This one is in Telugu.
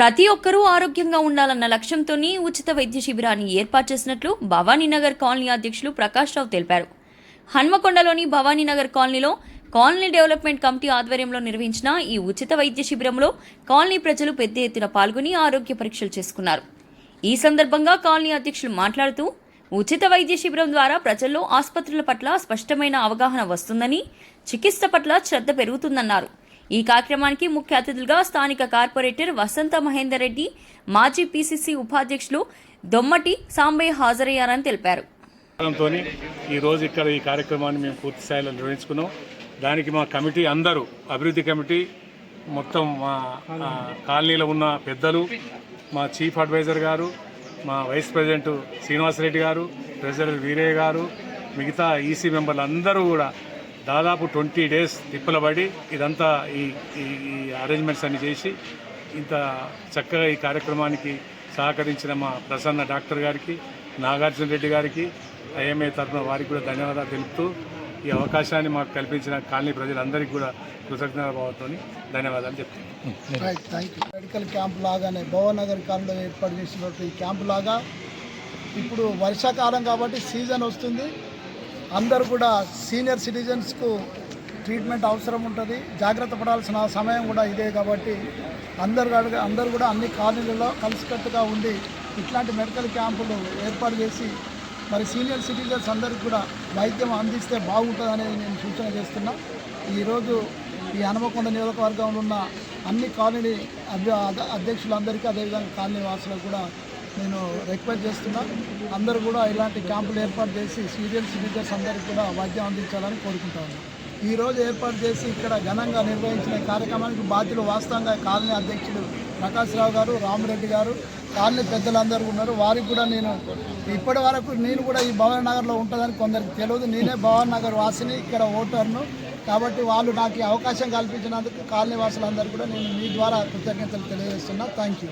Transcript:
ప్రతి ఒక్కరూ ఆరోగ్యంగా ఉండాలన్న లక్ష్యంతోనే ఉచిత వైద్య శిబిరాన్ని ఏర్పాటు చేసినట్లు భవానీనగర్ కాలనీ అధ్యక్షులు ప్రకాష్ రావు తెలిపారు. హన్మకొండలోని భవానీనగర్ కాలనీలో కాలనీ డెవలప్మెంట్ కమిటీ ఆధ్వర్యంలో నిర్వహించిన ఈ ఉచిత వైద్య శిబిరంలో కాలనీ ప్రజలు పెద్ద ఎత్తున పాల్గొని ఆరోగ్య పరీక్షలు చేసుకున్నారు. ఈ సందర్భంగా కాలనీ అధ్యక్షులు మాట్లాడుతూ ఉచిత వైద్య శిబిరం ద్వారా ప్రజల్లో ఆసుపత్రుల పట్ల స్పష్టమైన అవగాహన వస్తుందని, చికిత్స పట్ల శ్రద్ధ పెరుగుతుందన్నారు. ఈ కార్యక్రమానికి ముఖ్య అతిథులుగా స్థానిక కార్పొరేటర్ వసంత మహేందర్ రెడ్డి, మాజీ పీసీసీ ఉపాధ్యక్షులు దొమ్మటి సాంబయ్య హాజరయ్యారని తెలిపారు. ఈరోజు ఇక్కడ ఈ కార్యక్రమాన్ని మేము పూర్తి స్థాయిలో నిర్వహించుకున్నాం. దానికి మా కమిటీ అందరూ, అభివృద్ధి కమిటీ మొత్తం, మా కాలనీలో ఉన్న పెద్దలు, మా చీఫ్ అడ్వైజర్ గారు, మా వైస్ ప్రెసిడెంట్ శ్రీనివాసరెడ్డి గారు, ట్రెజరర్ వీరయ్య గారు, మిగతా ఈసీ మెంబర్లు అందరూ కూడా దాదాపు 20 days తిప్పలబడి ఇదంతా ఈ అరేంజ్మెంట్స్ అన్ని చేసి ఇంత చక్కగా ఈ కార్యక్రమానికి సహకరించిన మా ప్రసన్న డాక్టర్ గారికి, నాగార్జున రెడ్డి గారికి, ఐఎంఏ తరఫున వారికి కూడా ధన్యవాదాలు తెలుపుతూ ఈ అవకాశాన్ని మాకు కల్పించిన కాలనీ ప్రజలందరికీ కూడా కృతజ్ఞతాభావంతో ధన్యవాదాలు చెప్తున్నాను. Thank you. మెడికల్ క్యాంప్ లాగానే భవనగర్ కాలంలో ఏర్పాటు చేసినట్టు ఈ క్యాంపు లాగా ఇప్పుడు వర్షాకాలం కాబట్టి సీజన్ వస్తుంది. అందరూ కూడా సీనియర్ సిటిజన్స్కు ట్రీట్మెంట్ అవసరం ఉంటుంది. జాగ్రత్త పడాల్సిన సమయం కూడా ఇదే కాబట్టి అందరూ కూడా అన్ని కాలనీలలో కలిసికట్టుగా ఉండి ఇట్లాంటి మెడికల్ క్యాంపులు ఏర్పాటు చేసి మరి సీనియర్ సిటిజన్స్ అందరికీ కూడా వైద్యం అందిస్తే బాగుంటుందనేది నేను సూచన చేస్తున్నా. ఈరోజు ఈ హనుమకొండ నియోజకవర్గంలో ఉన్న అన్ని కాలనీ అధ్యక్షులందరికీ, అదేవిధంగా కాలనీ వాసులకు కూడా నేను రిక్వెస్ట్ చేస్తున్నా. అందరూ కూడా ఇలాంటి క్యాంపులు ఏర్పాటు చేసి సీనియర్ సిటిజన్స్ అందరికీ కూడా వైద్యం అందించాలని కోరుకుంటా ఉన్నాను. ఈరోజు ఏర్పాటు చేసి ఇక్కడ ఘనంగా నిర్వహించిన కార్యక్రమానికి బాధ్యులు వాస్తవంగా కాలనీ అధ్యక్షుడు ప్రకాష్ రావు గారు, రామరెడ్డి గారు, కాలనీ పెద్దలందరూ ఉన్నారు. వారికి కూడా నేను ఇప్పటి వరకు నేను కూడా ఈ భవన్ నగర్లో ఉంటుందని కొందరికి తెలియదు. నేనే భవన్ నగర్ వాసిని, ఇక్కడ ఓటర్ను కాబట్టి వాళ్ళు నాకు ఈ అవకాశం కల్పించినందుకు కాలనీ వాసులందరూ కూడా నేను మీ ద్వారా కృతజ్ఞతలు తెలియజేస్తున్నా. Thank you.